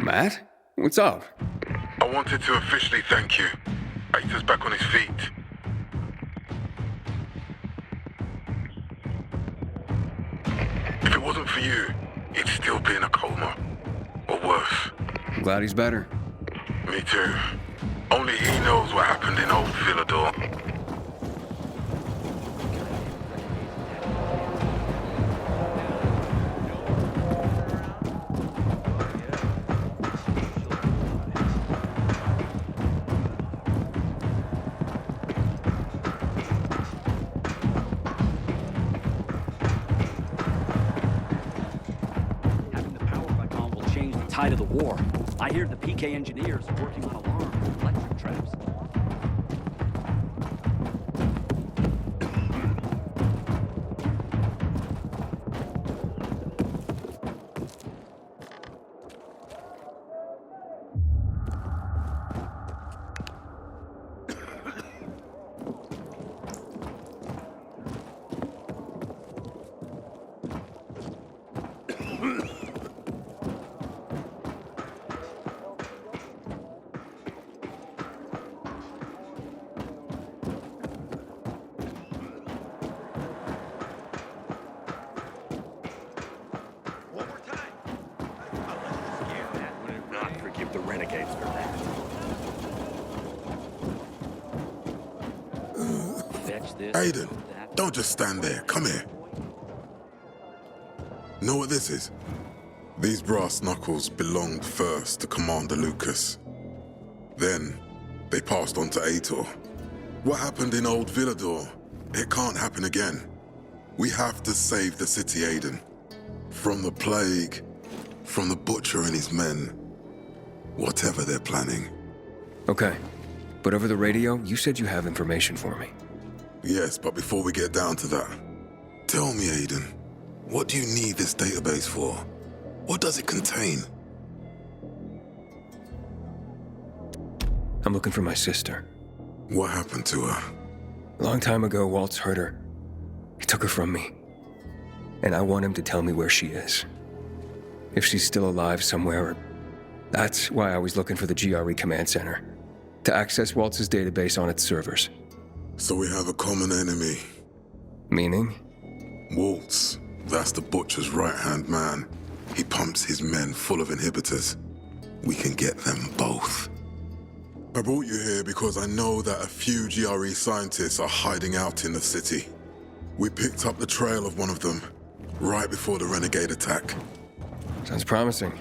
Matt? What's up? I wanted to officially thank you. Aita's back on his feet. If it wasn't for you, he'd still be in a coma. Or worse. I'm glad he's better. Me too. Only he knows what happened in old Villador. Tide of the war. I hear the PK engineers are working on alarms and electric traps. The renegades for that. Aiden, don't just stand there. Come here. Know what this is? These brass knuckles belonged first to Commander Lucas. Then, they passed on to Aitor. What happened in old Villador, it can't happen again. We have to save the city, Aiden. From the plague, from the Butcher and his men. Whatever they're planning. Okay. But over the radio, you said you have information for me. Yes, but before we get down to that, tell me, Aiden, what do you need this database for? What does it contain? I'm looking for my sister. What happened to her? A long time ago, Waltz hurt her. He took her from me. And I want him to tell me where she is. If she's still alive somewhere. That's why I was looking for the GRE command center. To access Waltz's database on its servers. So we have a common enemy. Meaning? Waltz. That's the Butcher's right-hand man. He pumps his men full of inhibitors. We can get them both. I brought you here because I know that a few GRE scientists are hiding out in the city. We picked up the trail of one of them, right before the renegade attack. Sounds promising.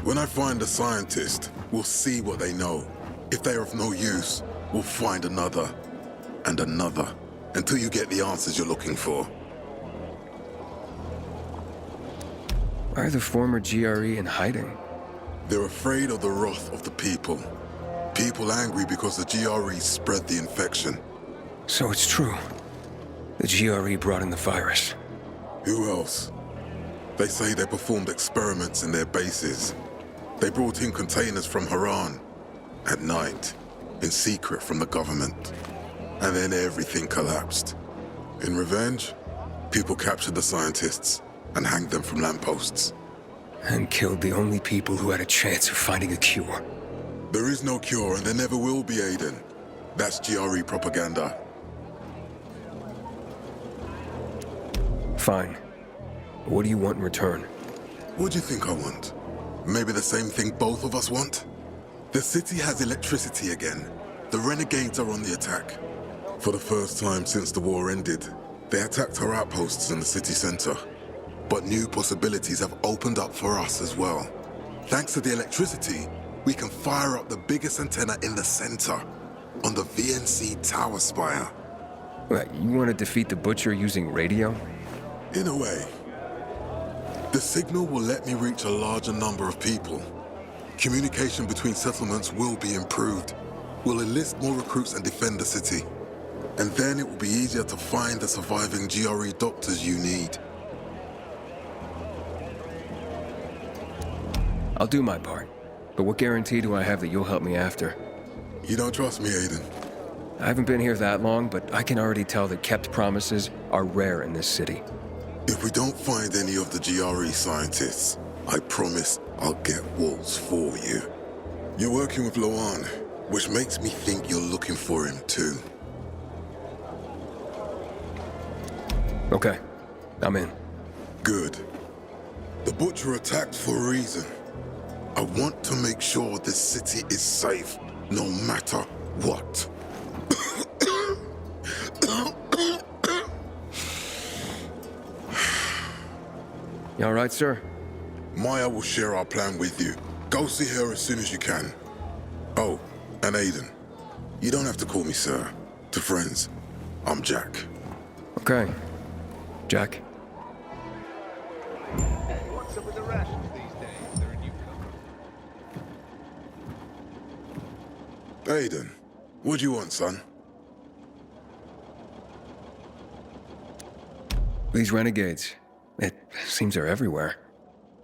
When I find a scientist, we'll see what they know. If they are of no use, we'll find another, and another, until you get the answers you're looking for. Why are the former GRE in hiding? They're afraid of the wrath of the people. People angry because the GRE spread the infection. So it's true. The GRE brought in the virus. Who else? They say they performed experiments in their bases. They brought in containers from Haran at night, in secret from the government. And then everything collapsed. In revenge, people captured the scientists and hanged them from lampposts. And killed the only people who had a chance of finding a cure. There is no cure and there never will be, Aiden. That's GRE propaganda. Fine. What do you want in return? What do you think I want? Maybe the same thing both of us want? The city has electricity again. The renegades are on the attack. For the first time since the war ended, they attacked our outposts in the city center. But new possibilities have opened up for us as well. Thanks to the electricity, we can fire up the biggest antenna in the center, on the VNC tower spire. What, you want to defeat the Butcher using radio? In a way. The signal will let me reach a larger number of people. Communication between settlements will be improved. We'll enlist more recruits and defend the city. And then it will be easier to find the surviving GRE doctors you need. I'll do my part. But what guarantee do I have that you'll help me after? You don't trust me, Aiden? I haven't been here that long, but I can already tell that kept promises are rare in this city. If we don't find any of the GRE scientists, I promise I'll get Waltz for you. You're working with Loan, which makes me think you're looking for him too. Okay, I'm in. Good. The Butcher attacked for a reason. I want to make sure this city is safe, no matter what. You all right, sir? Maya will share our plan with you. Go see her as soon as you can. Oh, and Aiden. You don't have to call me sir. To friends, I'm Jack. Okay. Jack? What's up with the rations these days? They're a newcomer. Aiden, what do you want, son? These renegades. It seems they're everywhere.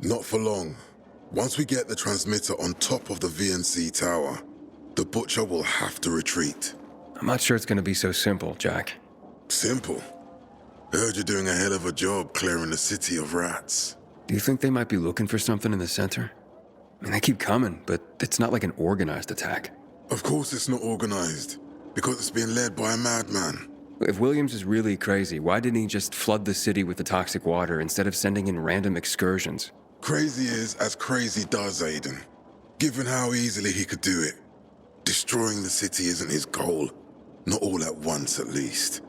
Not for long. Once we get the transmitter on top of the VNC tower, the Butcher will have to retreat. I'm not sure it's gonna be so simple, Jack. Simple. Heard you're doing a hell of a job clearing the city of rats. Do you think they might be looking for something in the center? I mean, they keep coming, but it's not like an organized attack. Of course it's not organized, because it's being led by a madman. If Williams is really crazy, why didn't he just flood the city with the toxic water instead of sending in random excursions? Crazy is as crazy does, Aiden. Given how easily he could do it. Destroying the city isn't his goal. Not all at once, at least.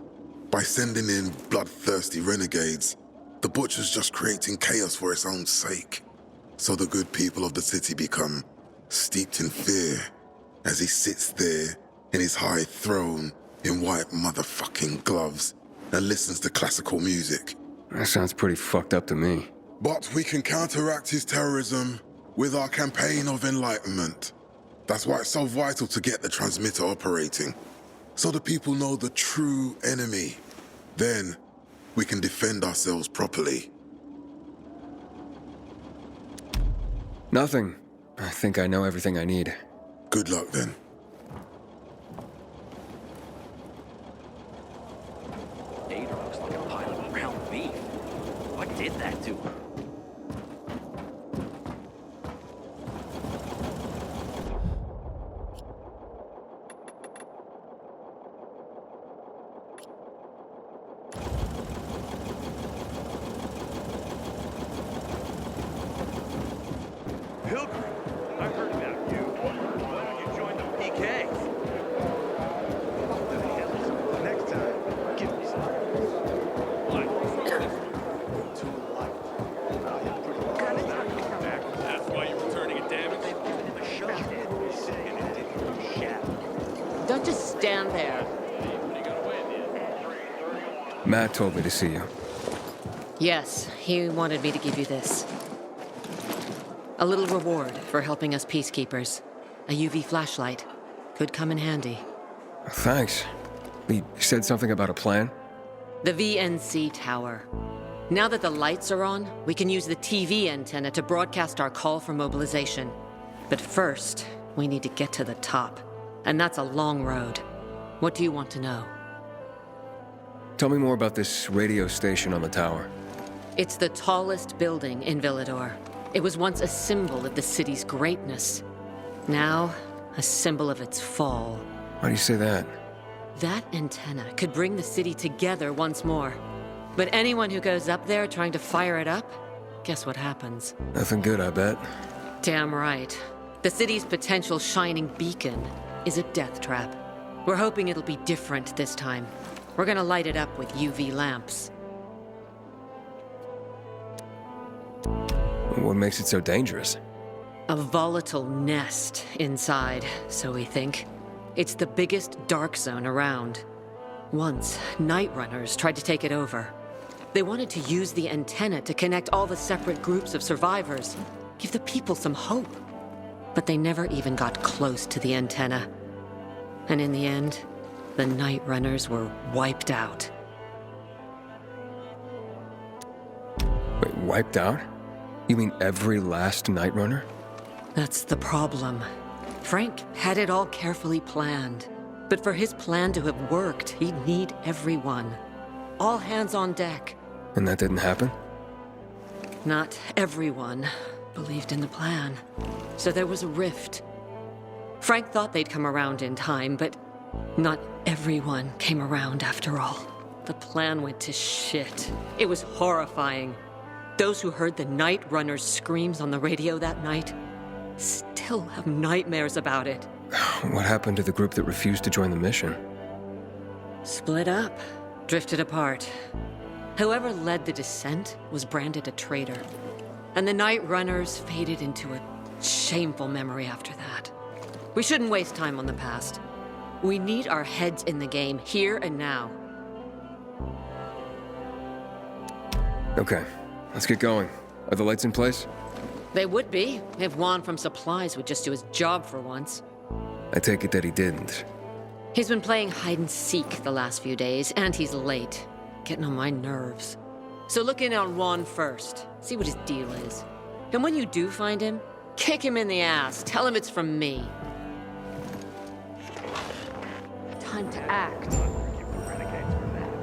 By sending in bloodthirsty renegades, the Butcher's just creating chaos for its own sake. So the good people of the city become steeped in fear as he sits there in his high throne in white motherfucking gloves and listens to classical music. That sounds pretty fucked up to me. But we can counteract his terrorism with our campaign of enlightenment. That's why it's so vital to get the transmitter operating, so the people know the true enemy. Then we can defend ourselves properly. Nothing. I think I know everything I need. Good luck then. Ada looks like a pile of ground beef. What did that to her? Pilgrim, I heard about you. Why don't you join the PKs? What the hell? Next time, give me some. What? Too light. I am pretty much That's why you're returning a damage? They've given him a shot. Saying it didn't do shit. Don't just stand there. What are you gonna win, Matt told me to see you. Yes, he wanted me to give you this. A little reward for helping us peacekeepers. A UV flashlight. Could come in handy. Thanks. He said something about a plan? The VNC tower. Now that the lights are on, we can use the TV antenna to broadcast our call for mobilization. But first, we need to get to the top. And that's a long road. What do you want to know? Tell me more about this radio station on the tower. It's the tallest building in Villador. It was once a symbol of the city's greatness. Now, a symbol of its fall. Why do you say that? That antenna could bring the city together once more. But anyone who goes up there trying to fire it up, guess what happens? Nothing good, I bet. Damn right. The city's potential shining beacon is a death trap. We're hoping it'll be different this time. We're gonna light it up with UV lamps. What makes it so dangerous? A volatile nest inside, so we think. It's the biggest dark zone around. Once, night runners tried to take it over. They wanted to use the antenna to connect all the separate groups of survivors, give the people some hope. But they never even got close to the antenna. And in the end, the night runners were wiped out. Wait, wiped out? You mean every last Night Runner? That's the problem. Frank had it all carefully planned. But for his plan to have worked, he'd need everyone. All hands on deck. And that didn't happen? Not everyone. believed in the plan. So there was a rift. Frank thought they'd come around in time, but not everyone came around after all. The plan went to shit. It was horrifying. Those who heard the Night Runner's screams on the radio that night still have nightmares about it. What happened to the group that refused to join the mission? Split up, drifted apart. Whoever led the descent was branded a traitor. And the Night Runners faded into a shameful memory after that. We shouldn't waste time on the past. We need our heads in the game, here and now. Okay, let's get going. Are the lights in place? They would be, if Juan from Supplies would just do his job for once. I take it that he didn't. He's been playing hide and seek the last few days, and he's late. Getting on my nerves. So look in on Juan first. See what his deal is. And when you do find him, kick him in the ass. Tell him it's from me. Time to act. Give the renegades for that.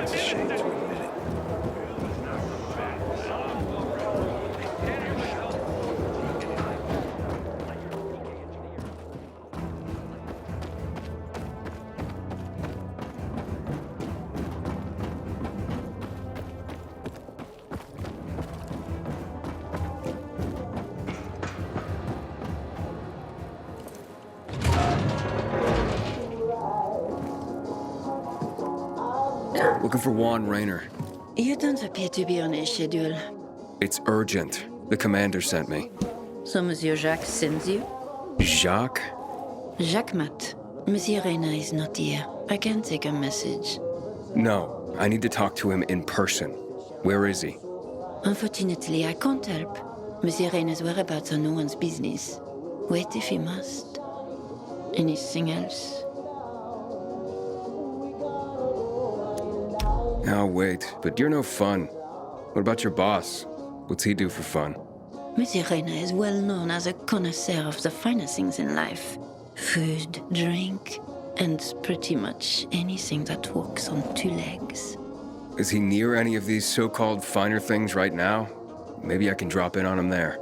It's a shame to admit it. Looking for Juan Rayner. You don't appear to be on his schedule. It's urgent. The commander sent me. So Monsieur Jacques sends you? Jacques? Jacques Mat. Monsieur Reina is not here. I can take a message. No, I need to talk to him in person. Where is he? Unfortunately, I can't help. Monsieur Reina's whereabouts are no one's business. Wait if he must. Anything else? I'll wait, but you're no fun. What about your boss? What's he do for fun? Monsieur Reina is well known as a connoisseur of the finer things in life. Food, drink, and pretty much anything that walks on two legs. Is he near any of these so-called finer things right now? Maybe I can drop in on him there.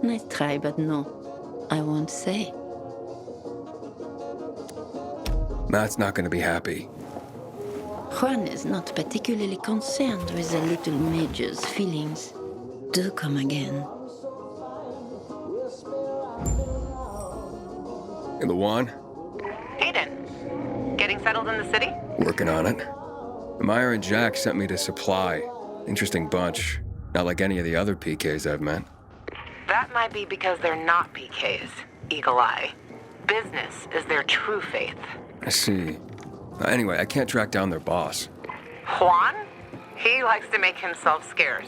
Nice try, but no. I won't say. Matt's not gonna be happy. Juan is not particularly concerned with the little major's feelings. Do come again. In the Juan? Aiden, getting settled in the city? Working on it. Meyer and Jack sent me to Supply. Interesting bunch. Not like any of the other PKs I've met. That might be because they're not PKs, Eagle Eye. Business is their true faith. I see. Anyway, I can't track down their boss. Juan? He likes to make himself scarce.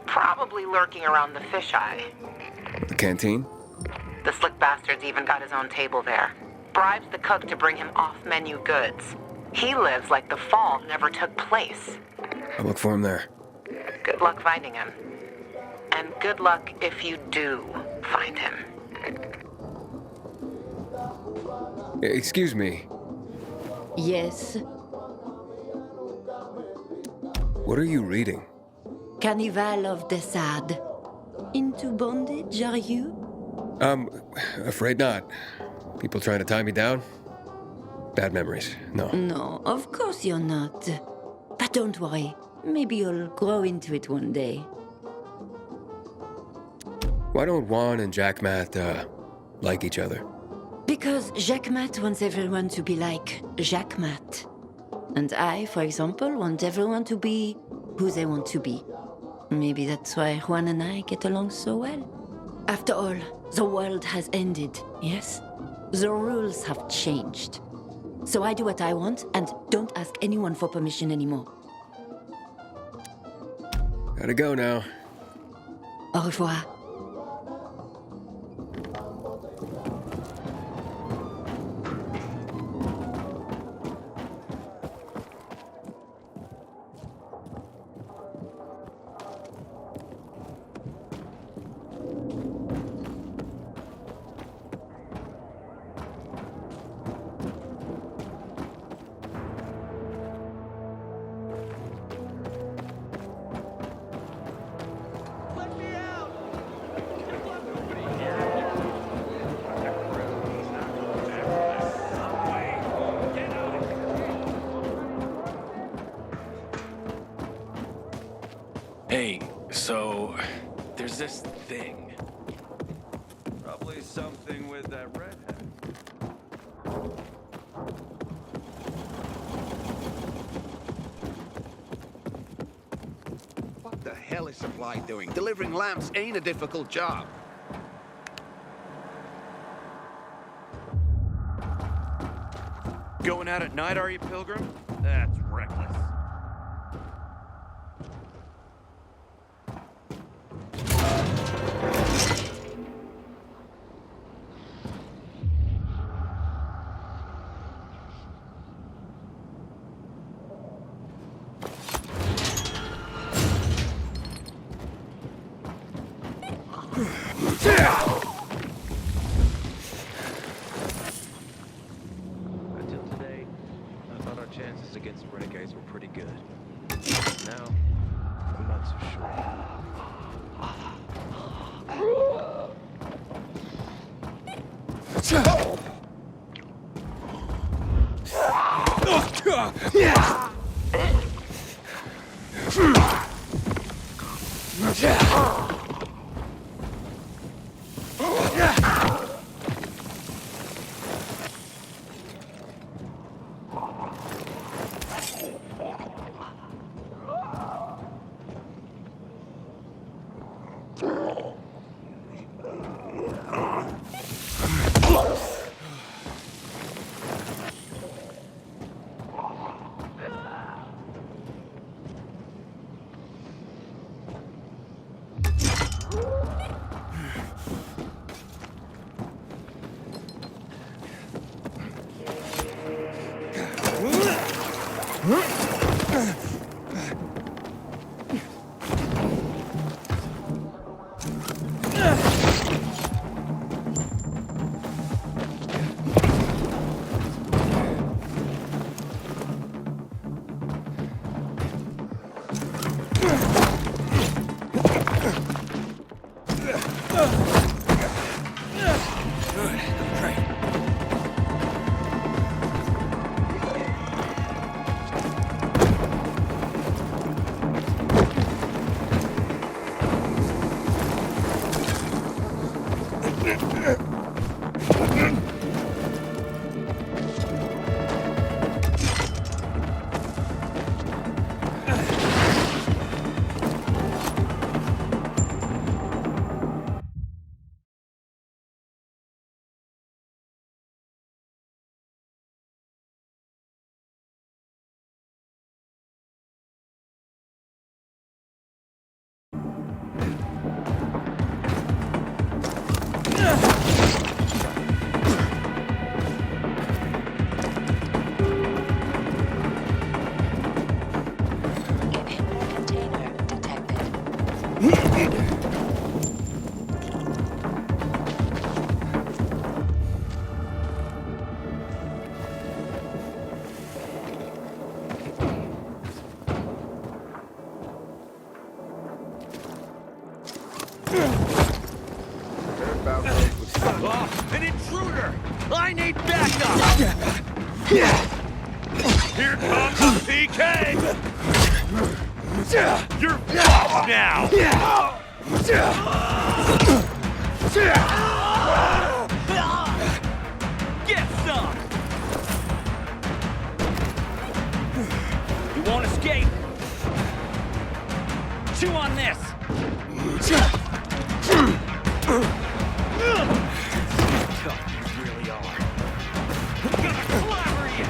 Probably lurking around the fisheye. The canteen? The slick bastard's even got his own table there. Bribes the cook to bring him off-menu goods. He lives like the fall never took place. I'll look for him there. Good luck finding him. And good luck if you do find him. Excuse me. Yes, What are you reading? Carnival of the Sad. Into bondage, are you? Afraid not. People trying to tie me down? Bad memories. No. No, of course you're not. But don't worry. Maybe you'll grow into it one day. Why don't Juan and Jack Matt, like each other? Because Jacques Mat wants everyone to be like Jacques Mat. And I, for example, want everyone to be who they want to be. Maybe that's why Juan and I get along so well. After all, the world has ended, yes? The rules have changed. So I do what I want and don't ask anyone for permission anymore. Gotta go now. Au revoir. Hey, so there's this thing. Probably something with that redhead. hell is supply doing? Delivering lamps ain't a difficult job. Going out at night, are you, Pilgrim? That's reckless. Until today, I thought our chances against renegades were pretty good. Now, I'm not so sure. Oh, an intruder! I need backup! Here comes the PK! You're fucked now! Get some! You won't escape! Chew on this! You really are. I'm gonna clobber you!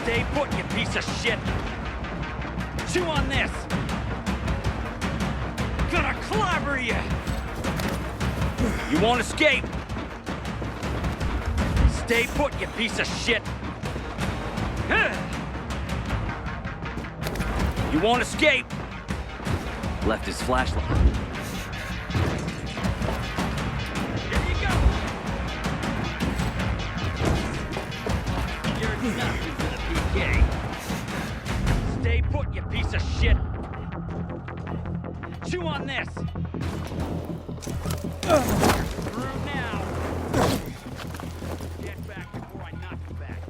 Stay put, you piece of shit! Chew on this! Gonna clobber you! You won't escape! Stay put, you piece of shit! You won't escape! Left his flashlight. Here you go! You're nothing to the PK. Stay put, you piece of shit! Chew on this! You're through now! Get back before I knock you back.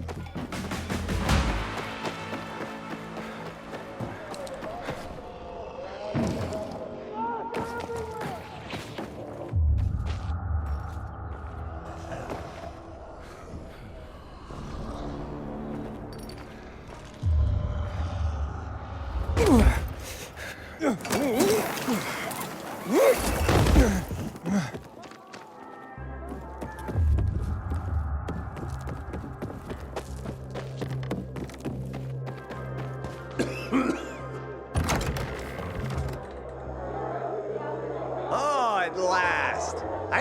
Oh, at last.